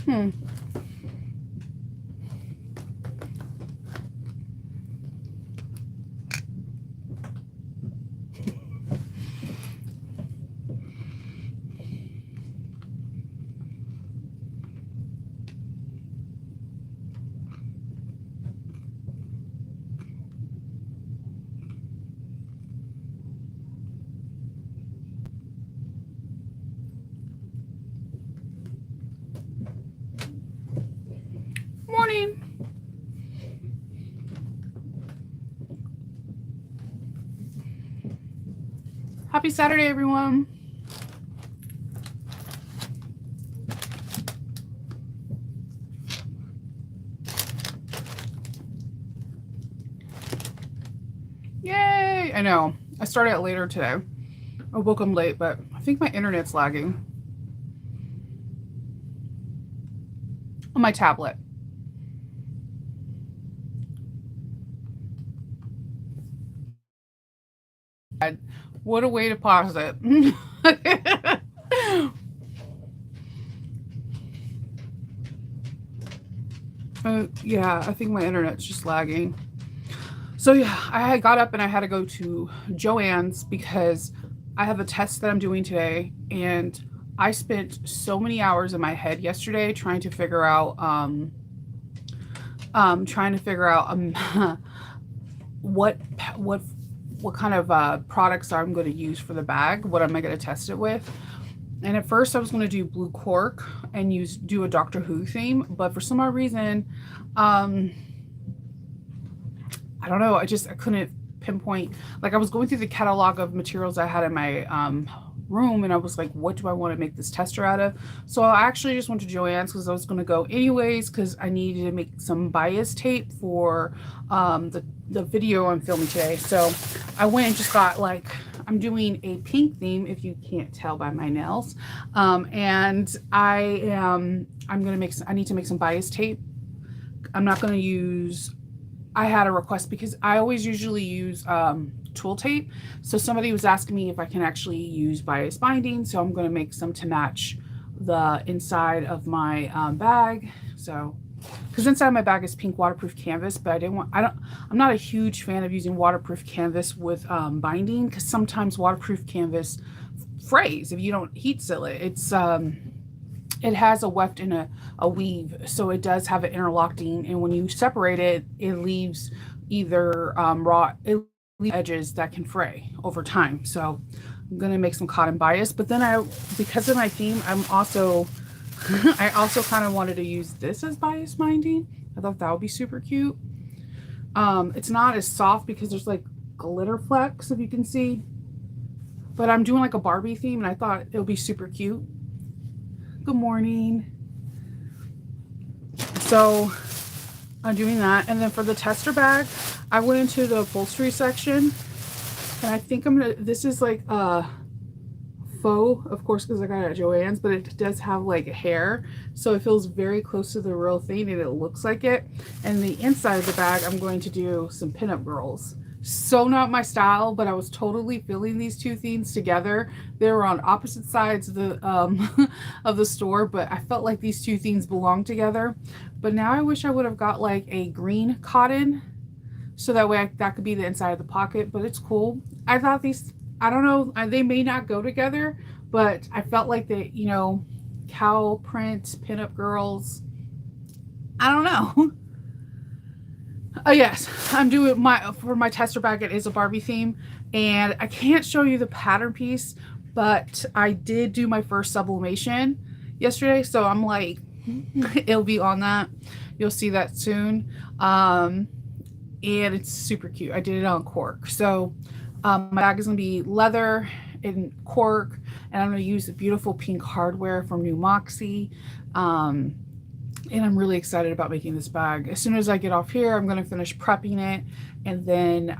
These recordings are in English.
Morning. Happy Saturday, everyone. Yay! I know. I started it later today. I woke up late, but I think my internet's lagging on my tablet. What a way to pause it. Yeah, I think my internet's just lagging. So yeah, I got up and I had to go to Joann's because I have a test that I'm doing today, and I spent so many hours in my head yesterday trying to figure out what what what kind of products I'm going to use for the bag. What am I going to test it with? And at first I was going to do blue cork and do a Doctor Who theme, but for some odd reason, I don't know. I couldn't pinpoint. Like, I was going through the catalog of materials I had in my room, and I was like, what do I want to make this tester out of? So I actually just went to Joann's because I was going to go anyways because I needed to make some bias tape for the video I'm filming today. So I went and just got, like, I'm doing a pink theme, if you can't tell by my nails, and I'm gonna I need to make some bias tape. I'm not going to use. I had a request because I always usually use tool tape. So somebody was asking me if I can actually use bias binding. So I'm going to make some to match the inside of my bag. So, because inside my bag is pink waterproof canvas, but I'm not a huge fan of using waterproof canvas with binding, because sometimes waterproof canvas frays if you don't heat seal it. It has a weft and a weave, so it does have an interlocking, and when you separate it, it leaves either edges that can fray over time. So I'm gonna make some cotton bias, but then because of my theme, I also kind of wanted to use this as bias binding. I thought that would be super cute. It's not as soft because there's like glitter flecks, if you can see, but I'm doing like a Barbie theme, and I thought it would be super cute. Good morning. So I'm doing that. And then for the tester bag, I went into the upholstery section, and I think this is like a faux, of course, because I got it at Joann's, but it does have like hair. So it feels very close to the real thing, and it looks like it. And the inside of the bag, I'm going to do some pinup girls. So not my style, but I was totally feeling these two themes together. They were on opposite sides of the of the store, but I felt like these two themes belonged together. But now I wish I would have got like a green cotton, so that way that could be the inside of the pocket. But it's cool. I thought these, I don't know, they may not go together, but I felt like cow print pinup girls. I don't know. Oh yes, I'm doing for my tester bag. It is a Barbie theme, and I can't show you the pattern piece, but I did do my first sublimation yesterday, so I'm like, it'll be on that. You'll see that soon, and it's super cute. I did it on cork, so my bag is gonna be leather and cork, and I'm gonna use the beautiful pink hardware from New Moxie. And I'm really excited about making this bag. As soon as I get off here, I'm going to finish prepping it, and then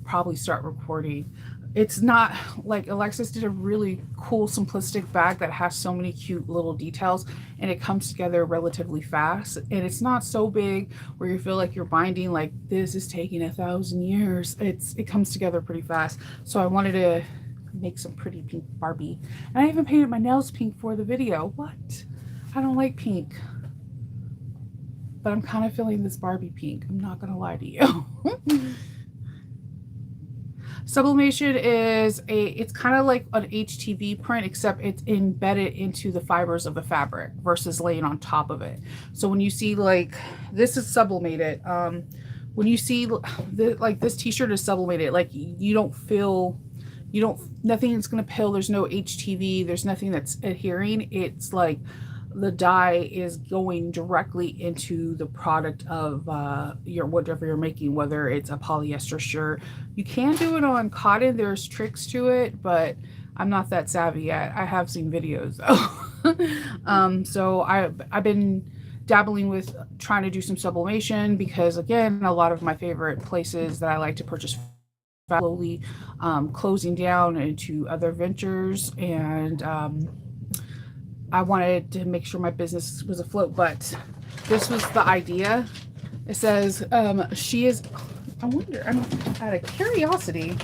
probably start recording. It's not like Alexis did a really cool simplistic bag that has so many cute little details, and it comes together relatively fast, and it's not so big where you feel like you're binding like this is taking 1,000 years. It comes together pretty fast. So I wanted to make some pretty pink Barbie, and I even painted my nails pink for the video. What? I don't like pink. but I'm kind of feeling this Barbie pink. I'm not going to lie to you. Sublimation is it's kind of like an HTV print, except it's embedded into the fibers of the fabric versus laying on top of it. So when you see like, this is sublimated. When you see like this t-shirt is sublimated, like nothing's going to pill. There's no HTV. There's nothing that's adhering. It's like the dye is going directly into the product of whatever you're making, whether it's a polyester shirt. You can do it on cotton. There's tricks to it, but I'm not that savvy yet. I have seen videos though. So I've been dabbling with trying to do some sublimation because, again, a lot of my favorite places that I like to purchase slowly closing down into other ventures, and I wanted to make sure my business was afloat, but this was the idea. It says, she is, I wonder, I'm out of curiosity.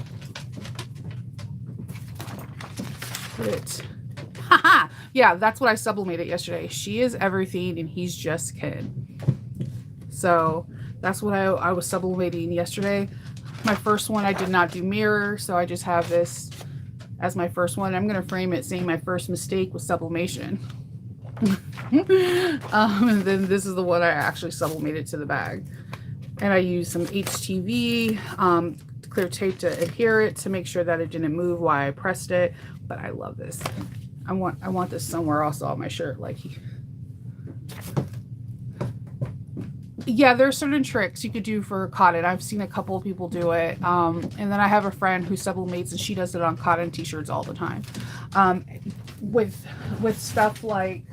Haha! Yeah, that's what I sublimated yesterday. She is everything and he's just kid. So that's what I was sublimating yesterday. My first one, I did not do mirror, so I just have this as my first one. I'm going to frame it saying my first mistake was sublimation. And then this is the one I actually sublimated to the bag. And I used some HTV clear tape to adhere it to make sure that it didn't move while I pressed it. But I love this. I want this somewhere else on my shirt. Like, yeah, there are certain tricks you could do for cotton. I've seen a couple of people do it. And then I have a friend who sublimates and she does it on cotton t-shirts all the time. With stuff like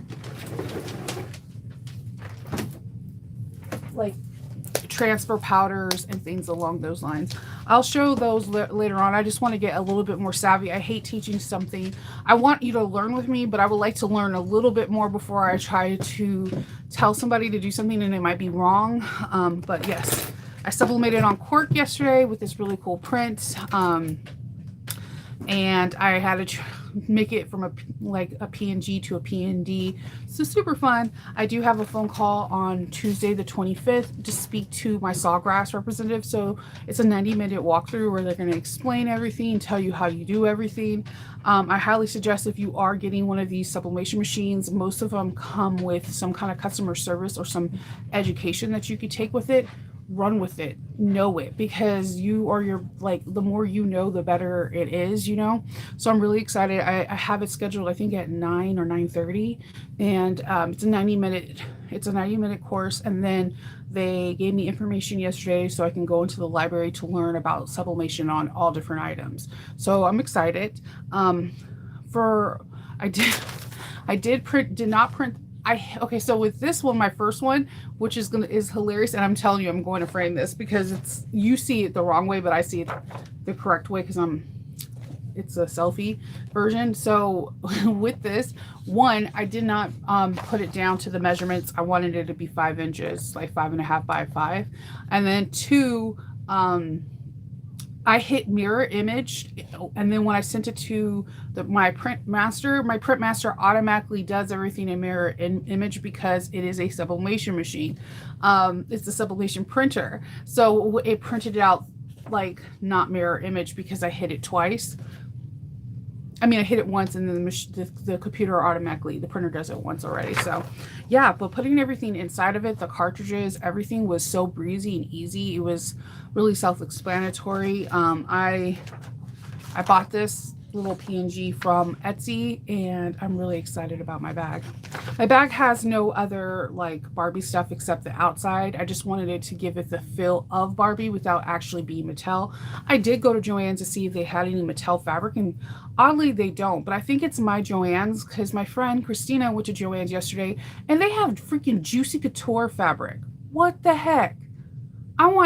transfer powders and things along those lines. I'll show those later on. I just want to get a little bit more savvy. I hate teaching something. I want you to learn with me, but I would like to learn a little bit more before I try to tell somebody to do something and it might be wrong. But yes, I sublimated on cork yesterday with this really cool print. And I had to make it from a PNG to a PND. So super fun. I do have a phone call on Tuesday the 25th to speak to my Sawgrass representative. So it's a 90-minute walkthrough where they're going to explain everything, tell you how you do everything. I highly suggest if you are getting one of these sublimation machines, most of them come with some kind of customer service or some education that you could take with it. Run with it, know it, because you are the more you know, the better it is, you know. So I'm really excited. I have it scheduled, I think at 9 or 9:30, and it's a 90-minute course. And then they gave me information yesterday so I can go into the library to learn about sublimation on all different items. So I'm excited. I did not print. Okay, so with this one, my first one, which is hilarious, and I'm telling you, I'm going to frame this because you see it the wrong way, but I see it the correct way because it's a selfie version. So with this one, I did not put it down to the measurements. I wanted it to be 5 inches, like 5.5 by 5, and then 2. I hit mirror image, and then when I sent it to my print master automatically does everything in mirror image because it is a sublimation machine. It's a sublimation printer. So it printed it out like not mirror image because I hit it twice. I mean, I hit it once and then the computer automatically, the printer does it once already. So yeah, but putting everything inside of it, the cartridges, everything was so breezy and easy. It was really self-explanatory. I bought this little PNG from Etsy and I'm really excited about my bag. My bag has no other like Barbie stuff except the outside. I just wanted it to give it the feel of Barbie without actually being Mattel. I did go to Joann's to see if they had any Mattel fabric, and oddly they don't, but I think it's my Joann's because my friend Christina went to Joann's yesterday and they have freaking Juicy Couture fabric. What the heck?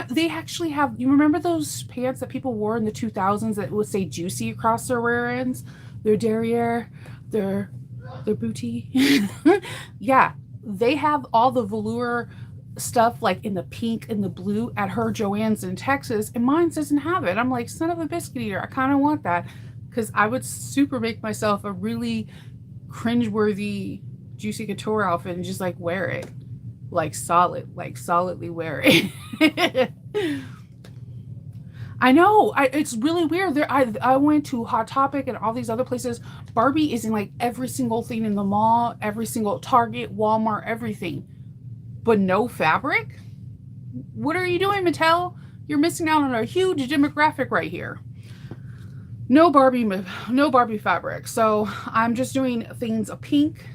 They actually have, you remember those pants that people wore in the 2000s that would say Juicy across their rear ends? Their derriere, their booty. Yeah, they have all the velour stuff like in the pink and the blue at her Joann's in Texas, and mine doesn't have it. I'm like, son of a biscuit eater, I kind of want that because I would super make myself a really cringeworthy Juicy Couture outfit and just like wear it. like solidly wearing. I know. It's really weird. I went to Hot Topic and all these other places. Barbie is in like every single thing in the mall, every single Target, Walmart, everything, but no fabric. What are you doing, Mattel? You're missing out on a huge demographic right here. No Barbie, no Barbie fabric. So I'm just doing things a pink.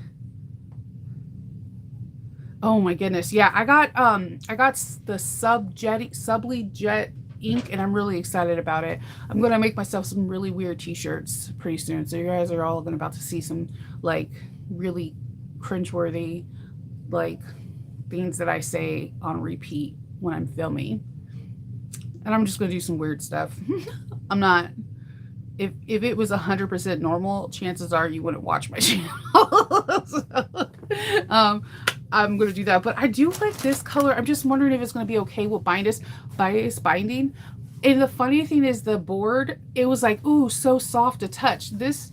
Oh my goodness. Yeah, I got the Subly Jet ink, and I'm really excited about it. I'm gonna make myself some really weird t-shirts pretty soon. So you guys are all gonna about to see some like really cringeworthy like things that I say on repeat when I'm filming. And I'm just gonna do some weird stuff. I'm not if it was 100% normal, chances are you wouldn't watch my channel. So, um, I'm going to do that. But I do like this color. I'm just wondering if it's going to be okay with bias binding. And the funny thing is the board, it was like, ooh, so soft to touch. This,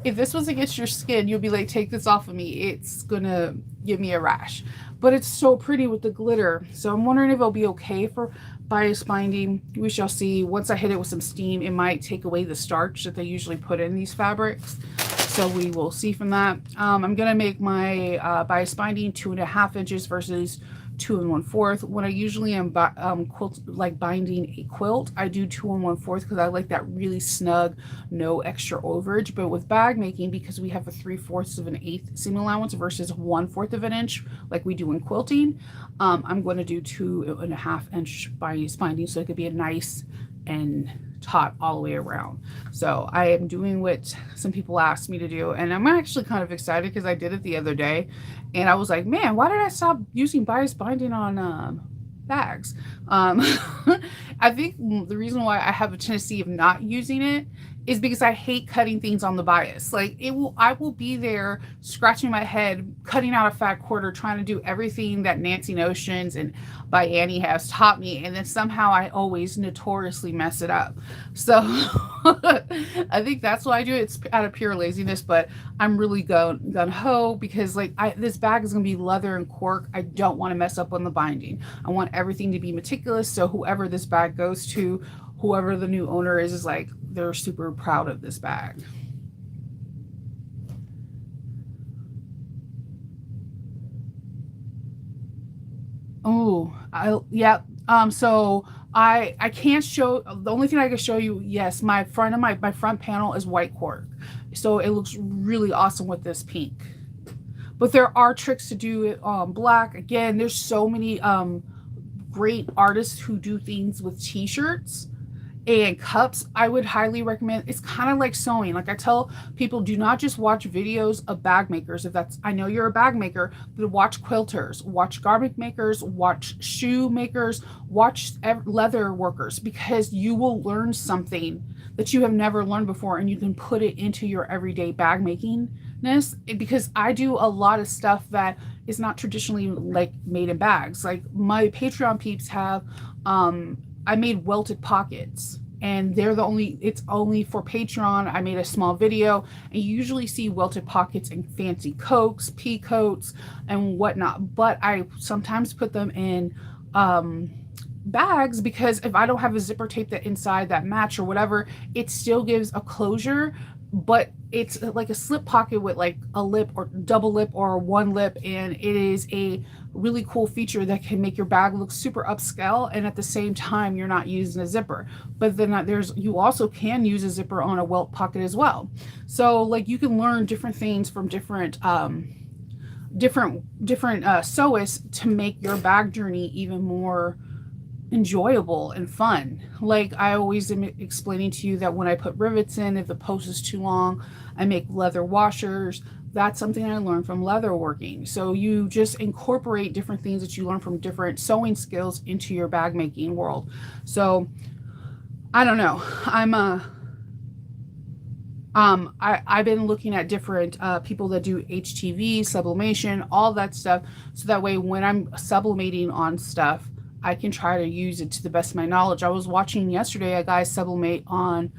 if this was against your skin, you'll be like, take this off of me. It's going to give me a rash. But it's so pretty with the glitter. So I'm wondering if it'll be okay for bias binding. We shall see. Once I hit it with some steam, it might take away the starch that they usually put in these fabrics. So we will see from that. I'm going to make my bias binding 2.5 inches versus 2 1/4. When I usually am binding a quilt, I do 2 1/4 because I like that really snug, no extra overage. But with bag making, because we have a 3/4 of an eighth seam allowance versus 1/4 of an inch like we do in quilting, I'm going to do 2.5 inch bias binding so it could be a nice and taut all the way around. So I am doing what some people asked me to do, and I'm actually kind of excited because I did it the other day and I was like, man, why did I stop using bias binding on bags? I think the reason why I have a tendency of not using it is because I hate cutting things on the bias. Like I will be there scratching my head, cutting out a fat quarter, trying to do everything that Nancy Notions and by Annie has taught me. And then somehow I always notoriously mess it up. So I think that's why I do it. It's out of pure laziness, but I'm really gun ho because like this bag is going to be leather and cork. I don't want to mess up on the binding. I want everything to be meticulous. So whoever this bag goes to, whoever the new owner is like, they're super proud of this bag. Oh, yeah. So I can't show, the only thing I can show you, yes, my front panel is white cork. So it looks really awesome with this pink. But there are tricks to do it black. Again, there's so many great artists who do things with t-shirts and cups. I would highly recommend. It's kind of like sewing. Like I tell people, do not just watch videos of bag makers. If that's, I know you're a bag maker, but watch quilters, watch garment makers, watch shoe makers, watch leather workers, because you will learn something that you have never learned before, and you can put it into your everyday bag makingness. Because I do a lot of stuff that is not traditionally like made in bags. Like my Patreon peeps have I made welted pockets, and they're it's only for Patreon. I made a small video, and you usually see welted pockets in fancy coats, pea coats, and whatnot. But I sometimes put them in bags because if I don't have a zipper tape that inside that match or whatever, it still gives a closure, but it's like a slip pocket with like a lip or double lip or one lip, and it is a really cool feature that can make your bag look super upscale, and at the same time you're not using a zipper. But then you also can use a zipper on a welt pocket as well. So like you can learn different things from different sewists to make your bag journey even more enjoyable and fun. Like I always am explaining to you that when I put rivets in, if the post is too long, I make leather washers. That's something I learned from leather working. So you just incorporate different things that you learn from different sewing skills into your bag making world. So I don't know. I've been looking at different people that do HTV, sublimation, all that stuff. So that way when I'm sublimating on stuff, I can try to use it to the best of my knowledge. I was watching yesterday a guy sublimate on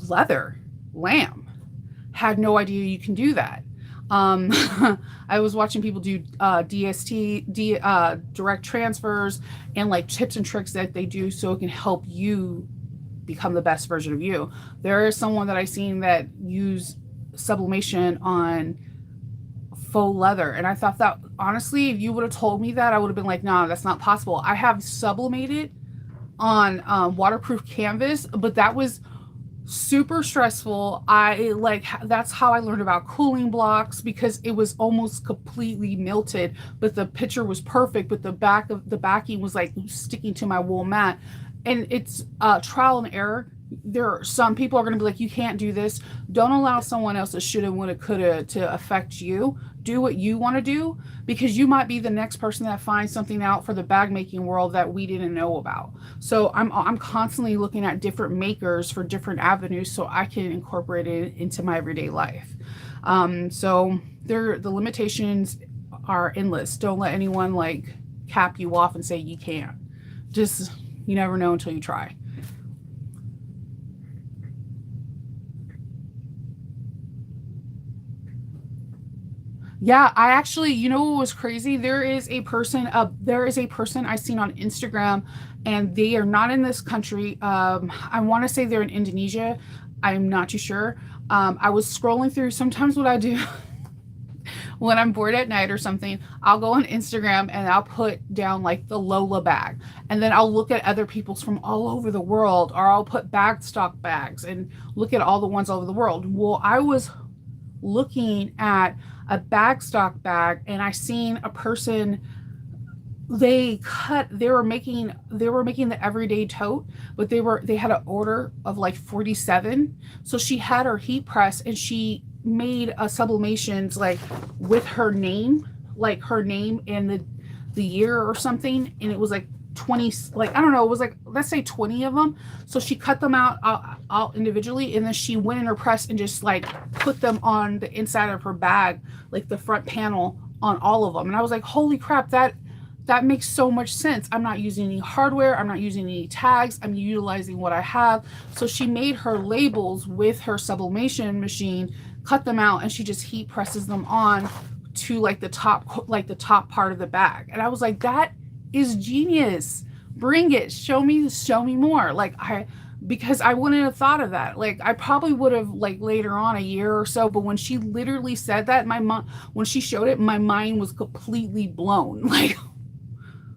leather, lamb. Had no idea you can do that. Um, I was watching people do direct transfers, and like tips and tricks that they do so it can help you become the best version of you. There is someone that I seen that use sublimation on faux leather, and I thought that honestly, if you would have told me that, I would have been like, nah, that's not possible. I have sublimated on waterproof canvas, but that was super stressful. I like that's how I learned about cooling blocks, because it was almost completely melted, but the picture was perfect, but the backing was like sticking to my wool mat. And it's trial and error. There are some people are going to be like, you can't do this. Don't allow someone else's shoulda, woulda, coulda to affect you. Do what you want to do, because you might be the next person that finds something out for the bag making world that we didn't know about. So I'm constantly looking at different makers for different avenues so I can incorporate it into my everyday life. So the limitations are endless. Don't let anyone like cap you off and say you can't. Just, you never know until you try. Yeah, I actually, you know what was crazy? There is a person I seen on Instagram, and they are not in this country. I want to say they're in Indonesia. I'm not too sure. I was scrolling through. Sometimes what I do when I'm bored at night or something, I'll go on Instagram and I'll put down like the Lola bag. And then I'll look at other people's from all over the world, or I'll put bag stock bags and look at all the ones all over the world. Well, I was looking at a bag stock bag, and I seen a person, they were making the everyday tote, but they had an order of like 47. So she had her heat press, and she made a sublimations like with her name, like her name and the year or something, and it was like 20, like I don't know, it was like, let's say 20 of them. So she cut them out individually, and then she went in her press and just like put them on the inside of her bag, like the front panel on all of them. And I was like, holy crap, that makes so much sense. I'm not using any hardware, I'm not using any tags, I'm utilizing what I have. So she made her labels with her sublimation machine, cut them out, and she just heat presses them on to like the top part of the bag. And I was like, that is genius. Bring it. Show me more. Because I wouldn't have thought of that. Like I probably would have like later on a year or so, but when she literally said that, when she showed it, my mind was completely blown. Like,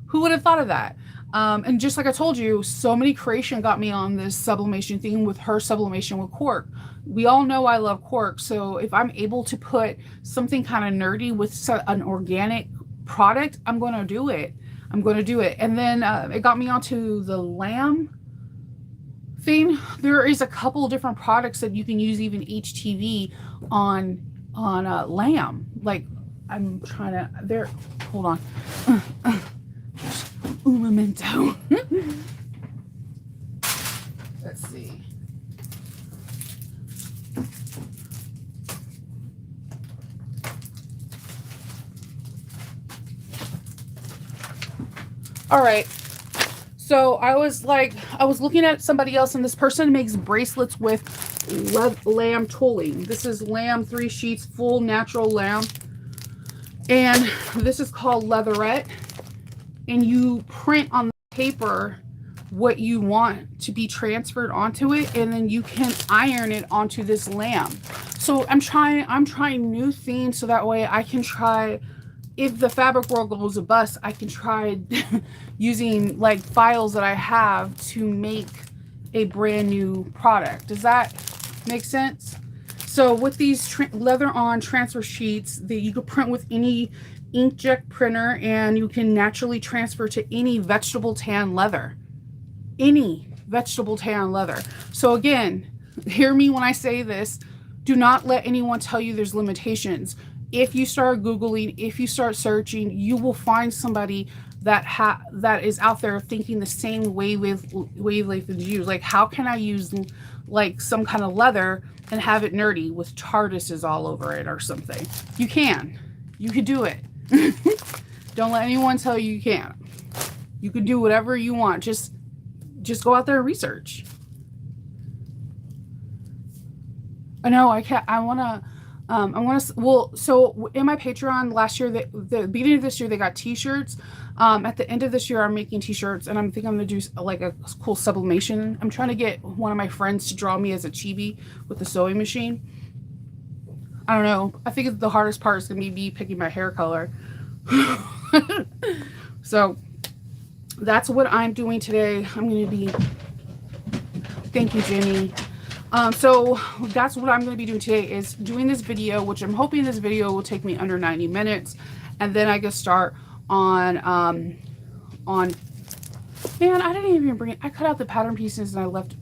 who would have thought of that? And just like I told you, So Many Creation got me on this sublimation thing with her sublimation with cork. We all know I love cork, so if I'm able to put something kind of nerdy with an organic product, I'm going to do it. I'm going to do it. And then it got me onto the lamb thing. There is a couple different products that you can use, even HTV on lamb. Like I'm trying to there. Hold on. Un momento. Let's see. All right. So I was looking at somebody else, and this person makes bracelets with lamb tooling. This is lamb 3 sheets, full natural lamb. And this is called leatherette. And you print on the paper what you want to be transferred onto it, and then you can iron it onto this lamb. So I'm trying new things, so that way I can try, if the fabric world goes bust, I can try using like files that I have to make a brand new product. Does that make sense? So with these leather on transfer sheets that you could print with any inkjet printer, and you can naturally transfer to any vegetable tan leather. Any vegetable tan leather. So again, hear me when I say this. Do not let anyone tell you there's limitations. If you start Googling, if you start searching, you will find somebody that is out there thinking the same wavelength as you. Like, how can I use like some kind of leather and have it nerdy with TARDISes all over it or something? You can. You could do it. Don't let anyone tell you you can't. You can do whatever you want. Just go out there and research. I know I can't. I want to I want to, well, so in my Patreon last year, the beginning of this year, they got t-shirts. At the end of this year, I'm making t-shirts, and I'm thinking I'm going to do like a cool sublimation. I'm trying to get one of my friends to draw me as a chibi with the sewing machine. I don't know. I think the hardest part is going to be me picking my hair color. So that's what I'm doing today. I'm going to be, thank you, Jenny. So that's what I'm going to be doing today, is doing this video, which I'm hoping this video will take me under 90 minutes. And then I can start on, man, I didn't even bring it. I cut out the pattern pieces and I left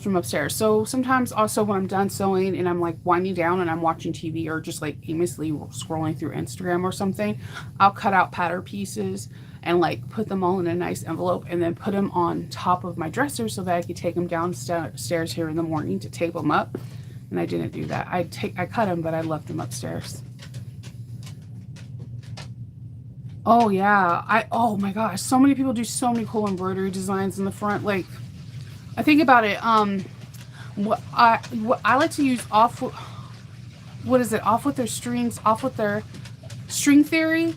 them upstairs. So sometimes also when I'm done sewing and I'm like winding down and I'm watching TV or just like aimlessly scrolling through Instagram or something, I'll cut out pattern pieces and like put them all in a nice envelope and then put them on top of my dresser so that I could take them downstairs here in the morning to tape them up. And I didn't do that. I cut them, but I left them upstairs. Oh yeah, oh my gosh, so many people do so many cool embroidery designs in the front. Like, I think about it, what I like to use off with their strings, off with their string theory.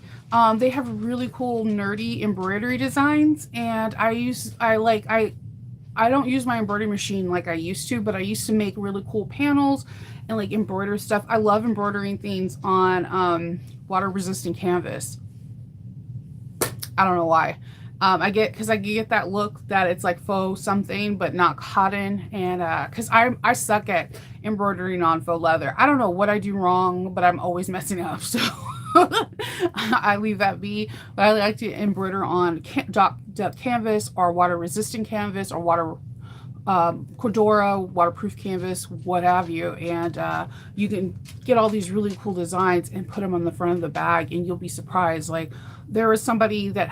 They have really cool nerdy embroidery designs, and I don't use my embroidery machine like I used to, but I used to make really cool panels and like embroider stuff. I love embroidering things on water resistant canvas. I don't know why. I get that look that it's like faux something, but not cotton. And because I suck at embroidering on faux leather. I don't know what I do wrong, but I'm always messing up. So I leave that be. But I like to embroider on drop canvas or water resistant canvas or water Cordura, waterproof canvas, what have you. And you can get all these really cool designs and put them on the front of the bag, and you'll be surprised. Like, there was somebody that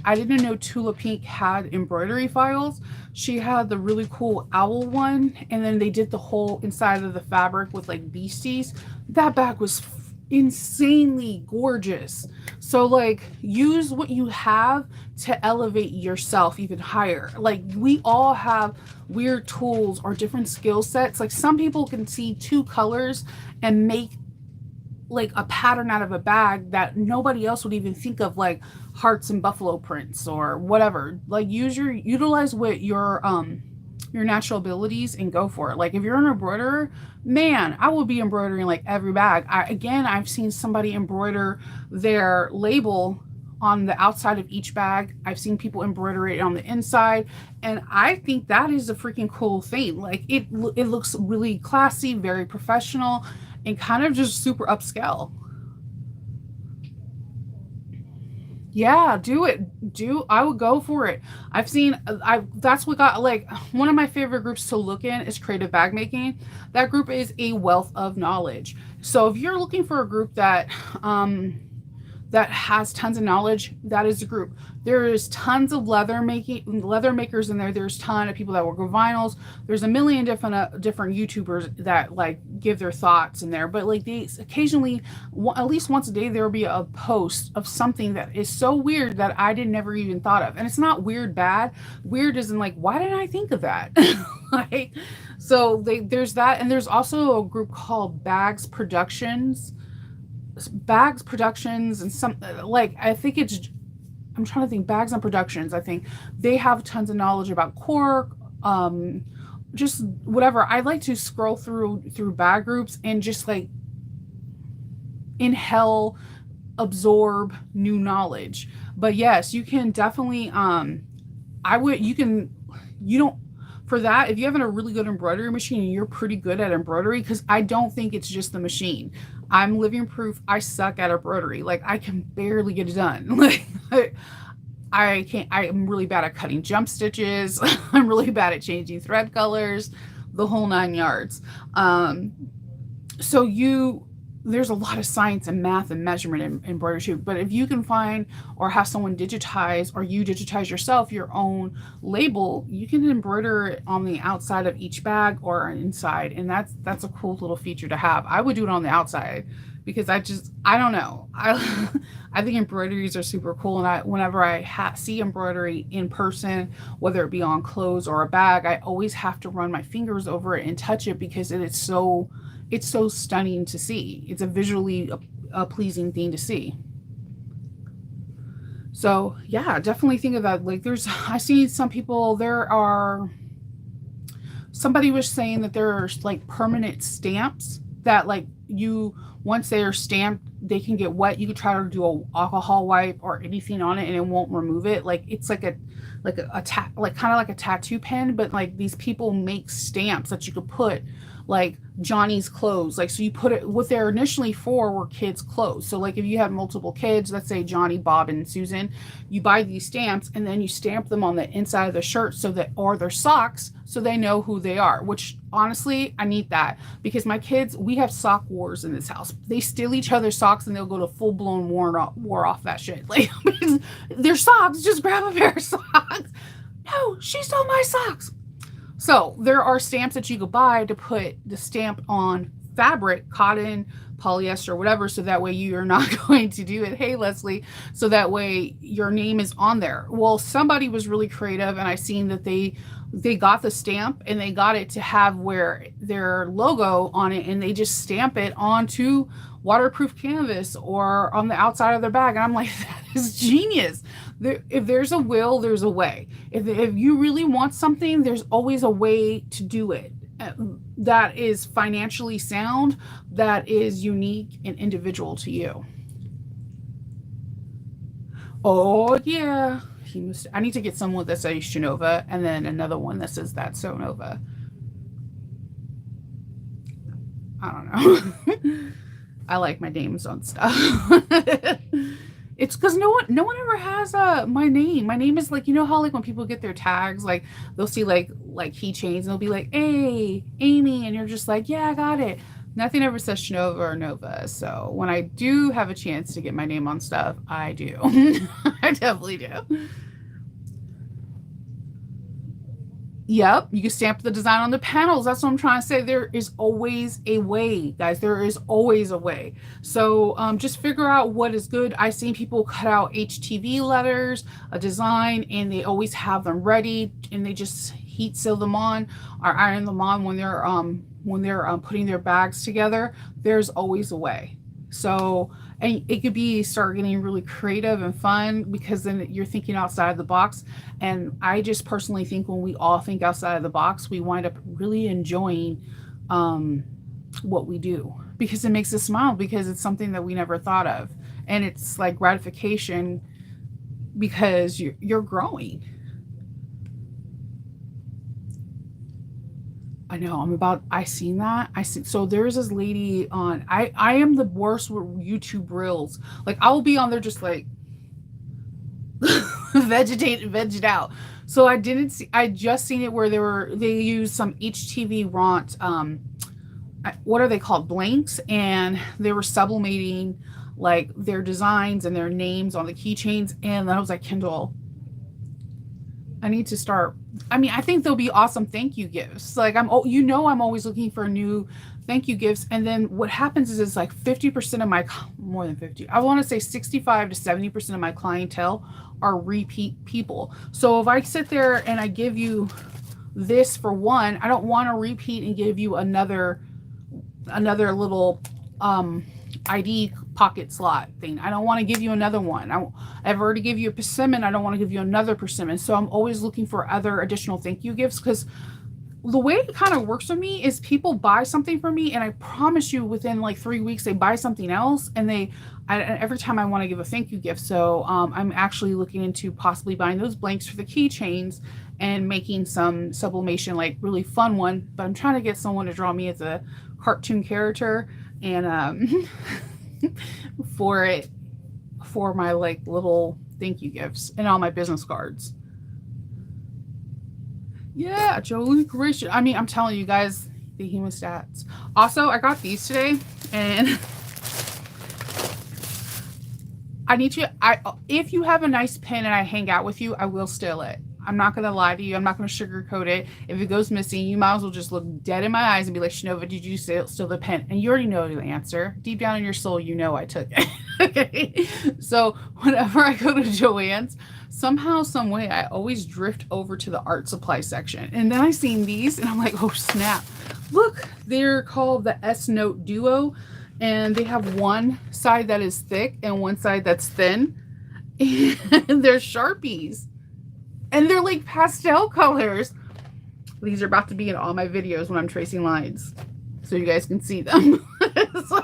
I didn't know Tula Pink had embroidery files. She had the really cool owl one, and then they did the whole inside of the fabric with like beasties. That bag was insanely gorgeous. So like, use what you have to elevate yourself even higher. Like, we all have weird tools or different skill sets. Like, some people can see two colors and make like a pattern out of a bag that nobody else would even think of, like hearts and buffalo prints or whatever. Like, utilize what your natural abilities and go for it. Like, if you're an embroiderer, man, I will be embroidering like every bag. I've seen somebody embroider their label on the outside of each bag. I've seen people embroider it on the inside, and I think that is a freaking cool thing. Like, it looks really classy, very professional, and kind of just super upscale. Yeah, do it. I would go for it. That's what got, like, one of my favorite groups to look in is Creative Bag Making. That group is a wealth of knowledge. So if you're looking for a group that has tons of knowledge, that is the group. There is tons of leather makers in there. There's a ton of people that work with vinyls. There's a million different YouTubers that like give their thoughts in there. But like, they occasionally, at least once a day, there will be a post of something that is so weird that I never even thought of. And it's not weird bad. Weird isn't like, why didn't I think of that? Like, so there's that. And there's also a group called Bags Productions, and some, like, I think it's, I'm trying to think, Bags and Productions. I think they have tons of knowledge about cork, just whatever. I like to scroll through bag groups and just like inhale, absorb new knowledge. But yes, you can definitely, for that, if you have a really good embroidery machine and you're pretty good at embroidery, because I don't think it's just the machine. I'm living proof I suck at embroidery. Like, I can barely get it done. Like, I'm really bad at cutting jump stitches. I'm really bad at changing thread colors, the whole 9 yards. There's a lot of science and math and measurement in embroidery too. But if you can find or have someone digitize, or you digitize yourself your own label, you can embroider it on the outside of each bag or inside. And that's a cool little feature to have. I would do it on the outside because I don't know. I think embroideries are super cool, and whenever I see embroidery in person, whether it be on clothes or a bag, I always have to run my fingers over it and touch it because it's so stunning to see. It's a visually a pleasing thing to see. So yeah, definitely think of that. Like I see some people, somebody was saying that there are like permanent stamps that like once they are stamped, they can get wet. You could try to do a alcohol wipe or anything on it and it won't remove it. Like it's like like kind of like a tattoo pen, but like these people make stamps that you could put like Johnny's clothes. Like, so you put it, what they're initially for were kids' clothes. So like if you had multiple kids, let's say Johnny, Bob, and Susan, you buy these stamps and then you stamp them on the inside of the shirt or their socks so they know who they are, which honestly, I need that because my kids, we have sock wars in this house. They steal each other's socks and they'll go to full-blown war off that shit. Like, their socks, just grab a pair of socks. No, she stole my socks. So there are stamps that you could buy to put the stamp on fabric, cotton, polyester, whatever, so that way you're not going to do it. Hey, Leslie. So that way your name is on there. Well, somebody was really creative and I seen that they got the stamp and they got it to have where their logo on it and they just stamp it onto waterproof canvas or on the outside of their bag. And I'm like, that is genius. If there's a will, there's a way. If you really want something, there's always a way to do it that is financially sound, that is unique and individual to you. Oh yeah. I need to get someone that says Shinova and then another one that says That's So Nova. I don't know. I like my names on stuff. It's because no one ever has my name. My name is like, you know how like when people get their tags, like they'll see like keychains and they'll be like, hey, Amy, and you're just like, yeah, I got it. Nothing ever says Shinova or Nova. So when I do have a chance to get my name on stuff, I do. I definitely do. Yep, you can stamp the design on the panels. That's what I'm trying to say. There is always a way, guys. There is always a way. So just figure out what is good. I've seen people cut out HTV letters, a design, and they always have them ready, and they just heat seal them on or iron them on when they're putting their bags together. There's always a way. So, and it could be start getting really creative and fun because then you're thinking outside the box. And I just personally think when we all think outside of the box, we wind up really enjoying what we do because it makes us smile because it's something that we never thought of. And it's like gratification because you're growing. I know I seen that. So there's this lady on, I am the worst with YouTube reels. Like I will be on there just like vegged out. So I just seen it where they used some HTV Ront, what are they called? Blanks. And they were sublimating like their designs and their names on the keychains. And then I was like, Kendall, I need to start. I mean, I think there'll be awesome thank you gifts. Like I'm always looking for new thank you gifts. And then what happens is it's like 50% of my, more than 50, I want to say 65 to 70% of my clientele are repeat people. So if I sit there and I give you this for one, I don't want to repeat and give you another little ID pocket slot thing. I don't want to give you another one. I've already give you a persimmon. I don't want to give you another persimmon. So I'm always looking for other additional thank you gifts because the way it kind of works for me is people buy something for me and I promise you within like 3 weeks they buy something else and every time I want to give a thank you gift. So I'm actually looking into possibly buying those blanks for the keychains and making some sublimation, like really fun one. But I'm trying to get someone to draw me as a cartoon character and for my like little thank you gifts and all my business cards. Yeah, Jolie Gratian. I mean, I'm telling you guys, the hemostats. Also, I got these today, and if you have a nice pen and I hang out with you, I will steal it. I'm not going to lie to you. I'm not going to sugarcoat it. If it goes missing, you might as well just look dead in my eyes and be like, Shanova, did you steal the pen? And you already know the answer. Deep down in your soul, you know I took it. Okay. So whenever I go to Joann's, somehow, some way, I always drift over to the art supply section. And then I seen these and I'm like, oh snap. Look, they're called the S Note Duo. And they have one side that is thick and one side that's thin. And they're Sharpies. And they're like pastel colors. These are about to be in all my videos when I'm tracing lines, so you guys can see them. So,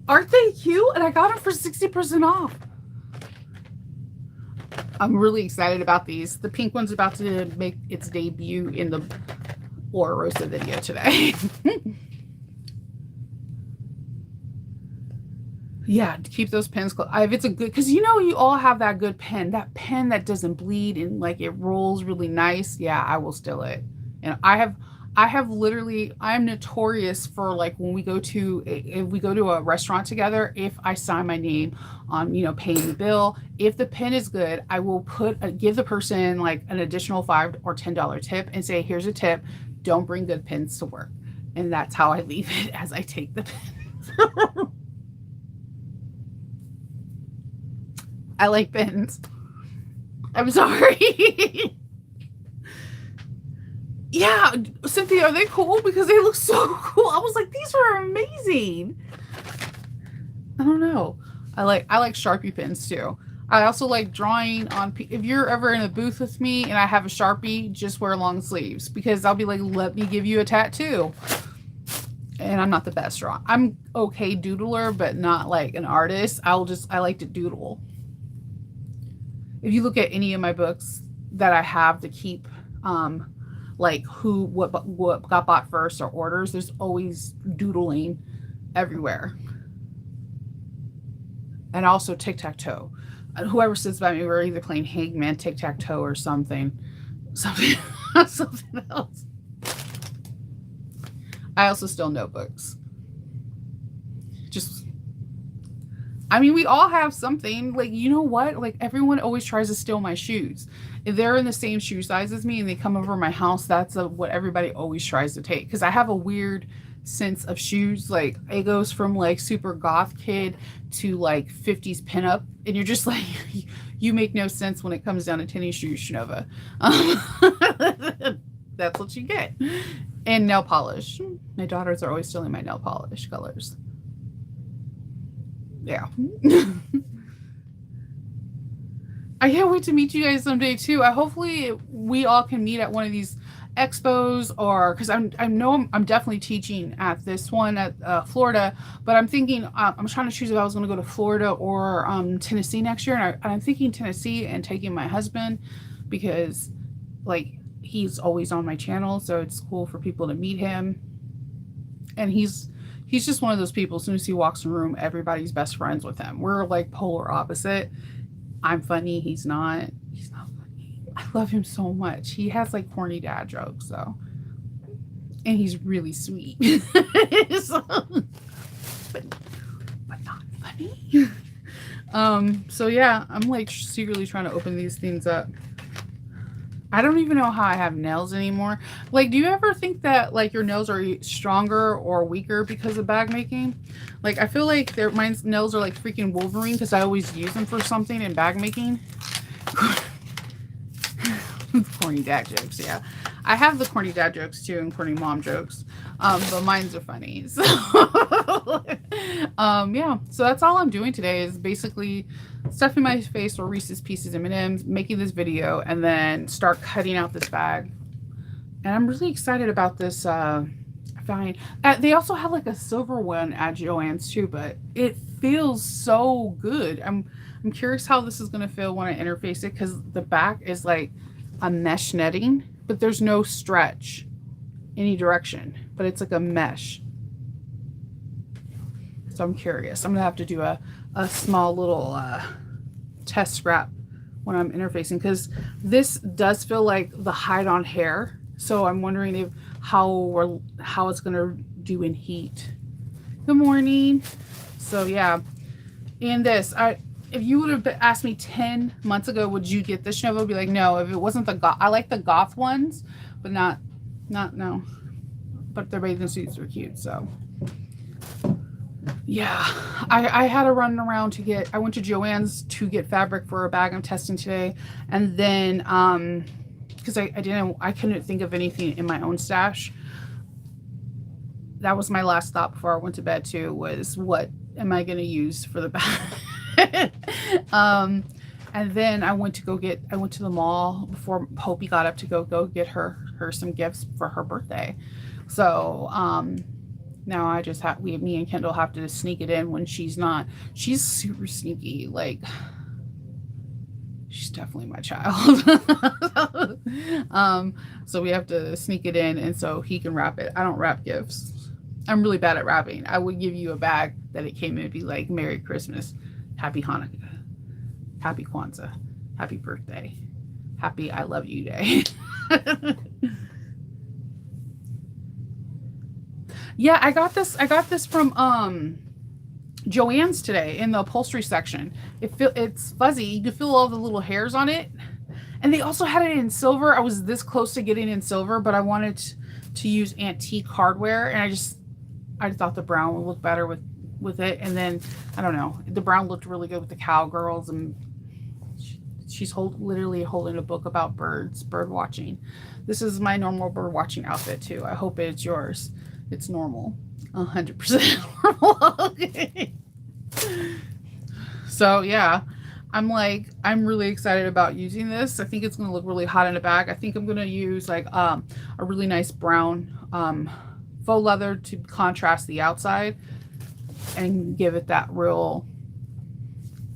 aren't they cute? And I got them for 60% off. I'm really excited about these. The pink one's about to make its debut in the Laura Rosa video today. Yeah, keep those pens close. If it's a good, because you know you all have that good pen, that doesn't bleed and like it rolls really nice. Yeah, I will steal it. And I have literally, I'm notorious for like when we go to, if we go to a restaurant together, if I sign my name on, you know, paying the bill, if the pen is good, I will give the person like an additional $5 or $10 tip and say, here's a tip. Don't bring good pens to work. And that's how I leave it as I take the pen. I like pens. I'm sorry. Yeah, Cynthia, are they cool? Because they look so cool. I was like, these are amazing. I don't know. I like Sharpie pens too. I also like drawing on. If you're ever in a booth with me and I have a Sharpie, just wear long sleeves because I'll be like, let me give you a tattoo. And I'm not the best drawer. I'm okay doodler, but not like an artist. I like to doodle. If you look at any of my books that I have to keep, like what got bought first or orders, there's always doodling everywhere. And also tic-tac-toe. Whoever sits by me, we're either playing Hangman, tic-tac-toe, or something else. I also steal notebooks. I mean, we all have something. Like, you know what? Like, everyone always tries to steal my shoes. If they're in the same shoe size as me and they come over my house, that's what everybody always tries to take. Because I have a weird sense of shoes. Like, it goes from, like, super goth kid to, like, 50s pinup. And you're just like, you make no sense when it comes down to tennis shoes, Shanova. That's what you get. And nail polish. My daughters are always stealing my nail polish colors. Yeah. I can't wait to meet you guys someday too. Hopefully we all can meet at one of these expos, or because I know I'm definitely teaching at this one at Florida, but I'm thinking I'm trying to choose if I was going to go to Florida or Tennessee next year, and I'm thinking Tennessee and taking my husband because like he's always on my channel, so it's cool for people to meet him, and he's just one of those people, as soon as he walks in the room, everybody's best friends with him. We're like polar opposite. I'm funny. He's not funny. I love him so much. He has like corny dad jokes, though. And he's really sweet. So, but not funny. So yeah, I'm like secretly trying to open these things up. I don't even know how I have nails anymore. Like, do you ever think that like your nails are stronger or weaker because of bag making? Like, I feel like my nails are like freaking Wolverine because I always use them for something in bag making. Corny dad jokes, yeah. I have the corny dad jokes too and corny mom jokes, but mine's are funny. So, yeah. So that's all I'm doing today is basically stuffing my face or Reese's Pieces M&Ms, making this video, and then start cutting out this bag. And I'm really excited about this find. They also have like a silver one at Joann's too, but it feels so good. I'm curious how this is going to feel when I interface it, because the back is like a mesh netting, but there's no stretch any direction, but it's like a mesh. So I'm curious. I'm gonna have to do a small little test scrap when I'm interfacing, because this does feel like the hide on hair. So I'm wondering how it's gonna do in heat. Good morning. So yeah, and this if you would have asked me 10 months ago, would you get this Chanel? I'd be like, no. If it wasn't the goth, I like the goth ones, but not no. But their bathing suits are cute, so. Yeah, I had to run around to get, I went to Joann's to get fabric for a bag I'm testing today. And then, because I couldn't think of anything in my own stash. That was my last thought before I went to bed too, was what am I going to use for the bag? And then I went to the mall before Hopi got up to go get her some gifts for her birthday. So, now I just have, me and Kendall have to sneak it in when she's super sneaky. Like, she's definitely my child. So we have to sneak it in, and so he can wrap it. I don't wrap gifts. I'm really bad at wrapping. I would give you a bag that it came in, be like, Merry Christmas, Happy Hanukkah, Happy Kwanzaa, Happy Birthday, Happy I Love You Day. Yeah, I got this from Joann's today in the upholstery section. It's fuzzy. You can feel all the little hairs on it. And they also had it in silver. I was this close to getting in silver, but I wanted to use antique hardware, and I thought the brown would look better with it. And then I don't know, the brown looked really good with the cowgirls, and she's literally holding a book about bird watching. This is my normal bird watching outfit too. I hope it's yours. It's normal, 100% normal. Okay. So yeah, I'm really excited about using this. I think it's going to look really hot in the bag. I think I'm going to use like a really nice brown faux leather to contrast the outside and give it that real,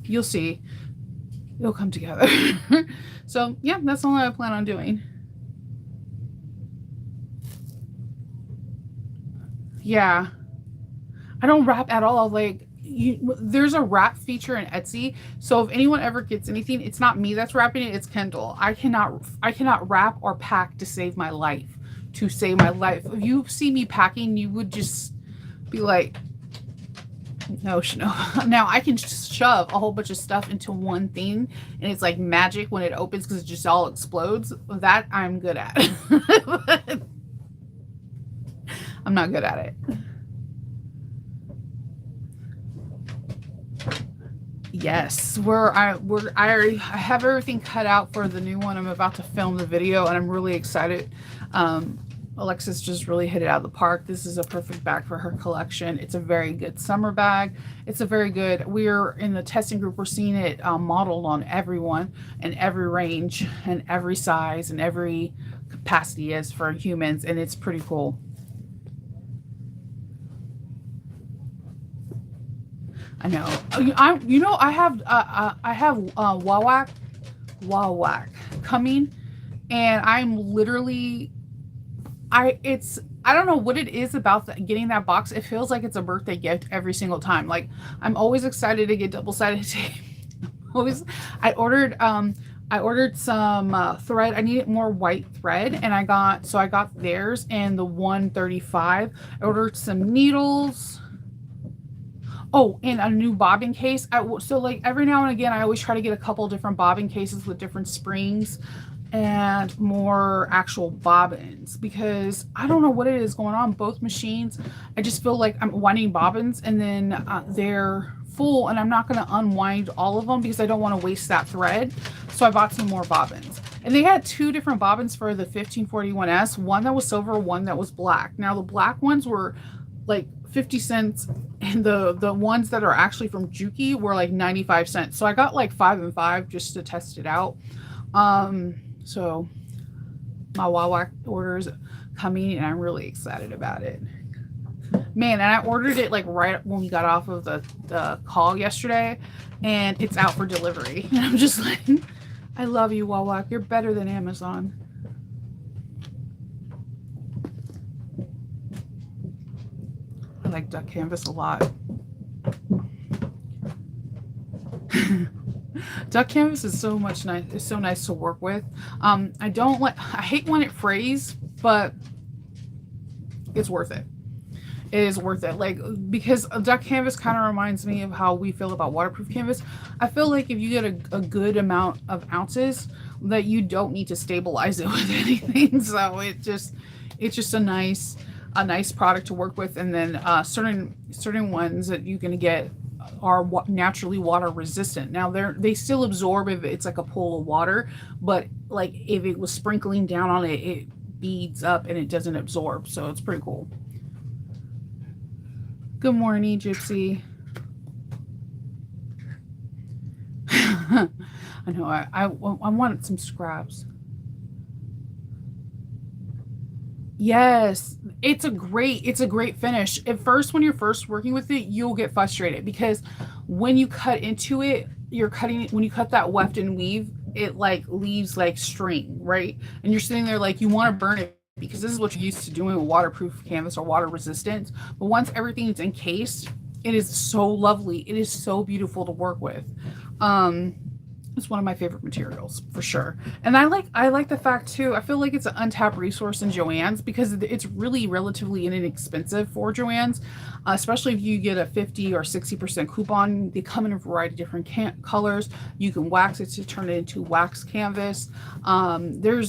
you'll see, it'll come together. So yeah, that's all I plan on doing. Yeah, I don't wrap at all. Like, there's a wrap feature in Etsy. So if anyone ever gets anything, it's not me that's wrapping it. It's Kendall. I cannot wrap or pack to save my life. If you see me packing, you would just be like, no. Now I can just shove a whole bunch of stuff into one thing, and it's like magic when it opens because it just all explodes. That I'm good at. But I'm not good at it. Yes, I already have everything cut out for the new one. I'm about to film the video, and I'm really excited. Alexis just really hit it out of the park. This is a perfect bag for her collection. It's a very good summer bag. We're in the testing group. We're seeing it modeled on everyone and every range and every size and every capacity as for humans, and it's pretty cool. I know. I have Wawak coming, and I'm literally, I don't know what it is about getting that box. It feels like it's a birthday gift every single time. Like, I'm always excited to get double-sided tape. I ordered some thread. I needed more white thread, and I got theirs and the 135. I ordered some needles. Oh, and a new bobbin case. So like every now and again, I always try to get a couple different bobbin cases with different springs and more actual bobbins, because I don't know what it is going on. Both machines, I just feel like I'm winding bobbins, and then they're full, and I'm not going to unwind all of them because I don't want to waste that thread. So I bought some more bobbins. And they had two different bobbins for the 1541S, one that was silver, one that was black. Now the black ones were like 50 cents, and the ones that are actually from Juki were like 95 cents. So I got like 5 and 5 just to test it out. So my Wawa order is coming, and I'm really excited about it. Man, and I ordered it like right when we got off of the call yesterday, and it's out for delivery. And I'm just like, I love you, Wawa. You're better than Amazon. I like duck canvas a lot. Duck canvas is so nice. It's so nice to work with. I hate when it frays, but it's worth it. it is worth it. Like, because a duck canvas kind of reminds me of how we feel about waterproof canvas. I feel like if you get a good amount of ounces, that you don't need to stabilize it with anything. So it's just a nice product to work with. And then certain ones that you're gonna get are naturally water resistant. Now they still absorb if it's like a pool of water, but like if it was sprinkling down on it, it beads up and it doesn't absorb. So it's pretty cool. Good morning, Gypsy. I know I wanted some scraps. Yes, it's a great finish. At first, when you're first working with it, you'll get frustrated because when you cut into it, when you cut that weft and weave, it like leaves like string, right? And you're sitting there like you want to burn it because this is what you're used to doing with waterproof canvas or water resistant. But once everything's encased, it is so lovely. It is so beautiful to work with. Um, it's one of my favorite materials for sure. And I like the fact too, I feel like it's an untapped resource in Joann's because it's really relatively inexpensive for Joann's, especially if you get a 50 or 60% coupon. They come in a variety of different colors. You can wax it to turn it into wax canvas. They're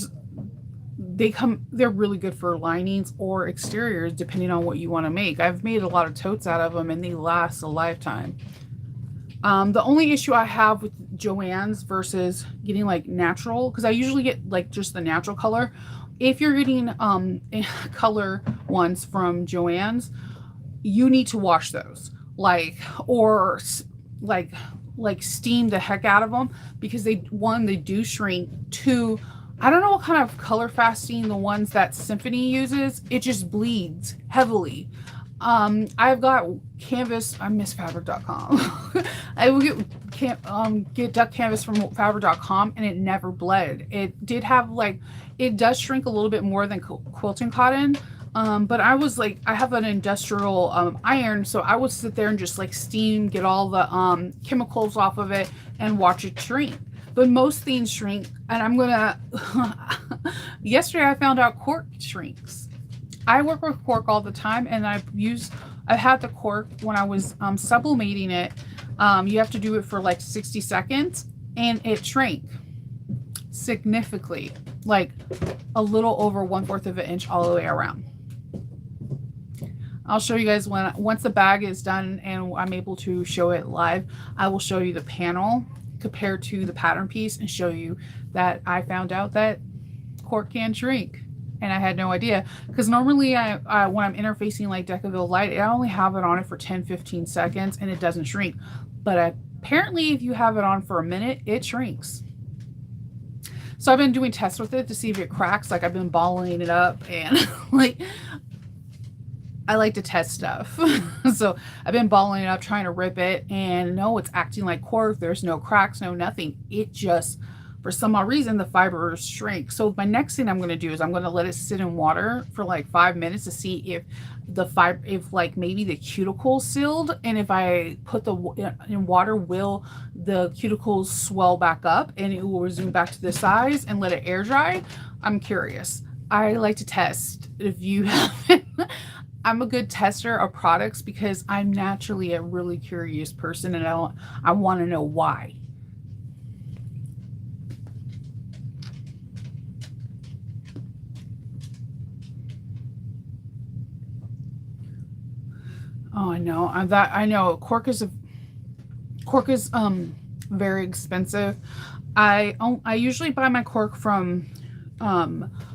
really good for linings or exteriors depending on what you want to make. I've made a lot of totes out of them and they last a lifetime. The only issue I have with Joann's versus getting like natural, because I usually get like just the natural color. If you're getting color ones from Joann's, you need to wash those, or like steam the heck out of them because they do shrink. Two, I don't know what kind of color fasting the ones that Symphony uses. It just bleeds heavily. I've got canvas. I miss fabric.com. I will get duck canvas from fabric.com and it never bled. It did have it does shrink a little bit more than quilting cotton. But I was like, I have an industrial iron, so I would sit there and just like steam, get all the chemicals off of it and watch it shrink. But most things shrink, and I'm gonna yesterday I found out cork shrinks. I work with cork all the time, and I've had the cork when I was sublimating it. You have to do it for like 60 seconds, and it shrank significantly, like a little over 1/4 of an inch all the way around. I'll show you guys once the bag is done and I'm able to show it live. I will show you the panel compared to the pattern piece and show you that I found out that cork can shrink. And I had no idea because normally I when I'm interfacing like Decaville Light, I only have it on it for 10-15 seconds and it doesn't shrink. But apparently if you have it on for a minute, it shrinks. So I've been doing tests with it to see if it cracks. Like I've been balling it up and like I like to test stuff. So I've been balling it up, trying to rip it, and no, it's acting like cork. There's no cracks, no nothing. It just, for some odd reason, the fibers shrink. So my next thing I'm going to do is I'm going to let it sit in water for like 5 minutes to see if if like maybe the cuticle sealed, and if I put in water, will the cuticles swell back up and it will resume back to the size, and let it air dry. I'm curious. I like to test. If you haven't, I'm a good tester of products because I'm naturally a really curious person, and I want to know why. Oh, I know. I know cork is very expensive. I usually buy my cork from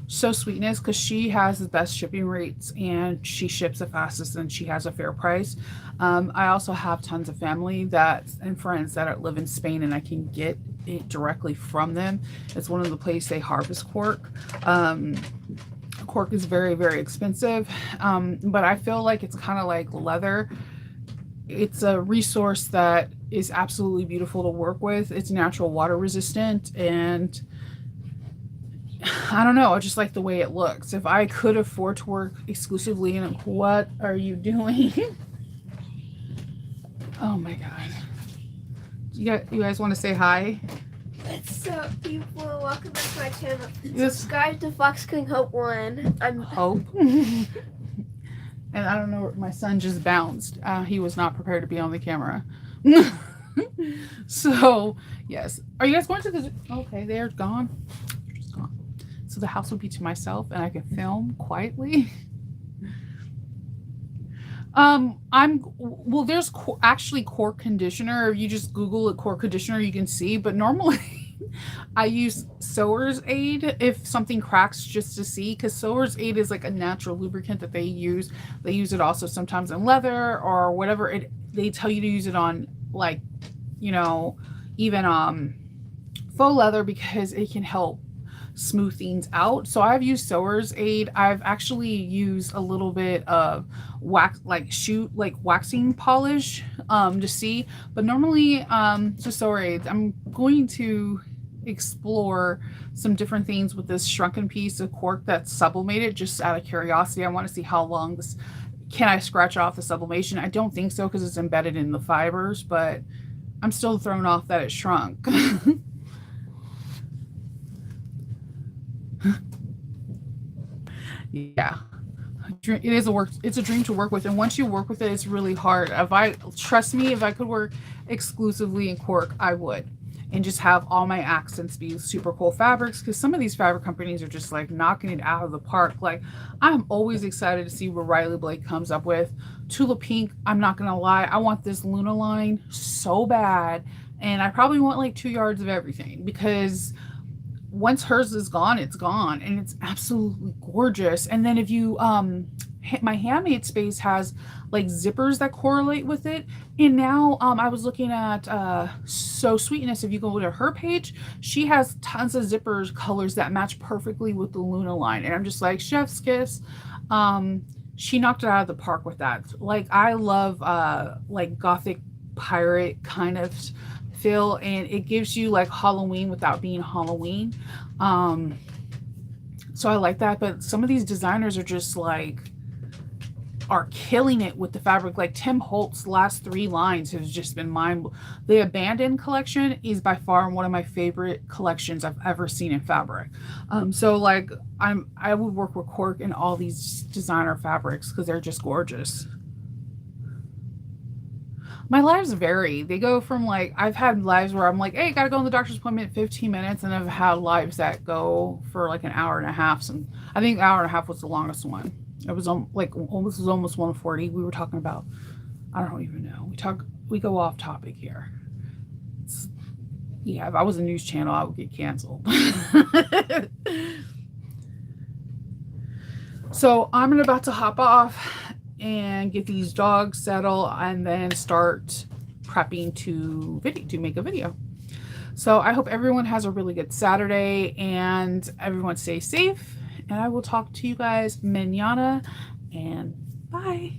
So Sweetness because she has the best shipping rates and she ships the fastest and she has a fair price. I also have tons of family and friends that live in Spain, and I can get it directly from them. It's one of the places they harvest cork. Cork is very, very expensive, but I feel like it's kind of like leather. It's a resource that is absolutely beautiful to work with. It's natural water resistant, and I don't know, I just like the way it looks. If I could afford to work exclusively in it, what are you doing? Oh my god. You guys want to say hi? What's up, people? Welcome back to my channel. Subscribe to Fox King Hope 1. I'm Hope. And I don't know, my son just bounced. He was not prepared to be on the camera. So, yes. Are you guys going to the... Okay, they're gone. They're just gone. So the house will be to myself and I can film quietly. There's actually cork conditioner. If you just Google it, cork conditioner, you can see. But normally I use Sewer's Aid if something cracks, just to see, because Sewer's Aid is like a natural lubricant that they use. They use it also sometimes in leather or whatever. They tell you to use it on, like, you know, even faux leather, because it can help smooth things out. So I've used Sewer's Aid. I've actually used a little bit of waxing polish to see, but normally just Sewer's Aid. I'm going to explore some different things with this shrunken piece of cork that's sublimated, just out of curiosity. I want to see how long this... Can I scratch off the sublimation? I don't think so, because it's embedded in the fibers, but I'm still thrown off that it shrunk. Yeah, it's a dream to work with, and once you work with it, it's really hard. Trust me, if I could work exclusively in cork, I would, and just have all my accents be super cool fabrics, because some of these fabric companies are just like knocking it out of the park. Like, I'm always excited to see what Riley Blake comes up with. Tula Pink, I'm not gonna lie, I want this Luna line so bad, and I probably want like 2 yards of everything, because once hers is gone, it's gone, and it's absolutely gorgeous. And then if you my Handmade Space has like zippers that correlate with it. And now I was looking at So Sweetness. If you go to her page, she has tons of zippers colors that match perfectly with the Luna line, and I'm just like, chef's kiss. She knocked it out of the park with that. Like, I love like gothic pirate kind of feel, and it gives you like Halloween without being Halloween. So I like that. But some of these designers are just like, are killing it with the fabric. Like Tim Holt's last 3 lines has just been the Abandoned collection is by far one of my favorite collections I've ever seen in fabric. So like I would work with cork in all these designer fabrics because they're just gorgeous. My lives vary. They go from like, I've had lives where I'm like, hey, gotta go on the doctor's appointment in 15 minutes. And I've had lives that go for like an hour and a half. And I think an hour and a half was the longest one. It was like almost 140. We were talking about, I don't even know. We go off topic here. Yeah, if I was a news channel, I would get canceled. So I'm about to hop off and get these dogs settled and then start prepping to make a video. So I hope everyone has a really good Saturday and everyone stay safe, and I will talk to you guys mañana, and bye.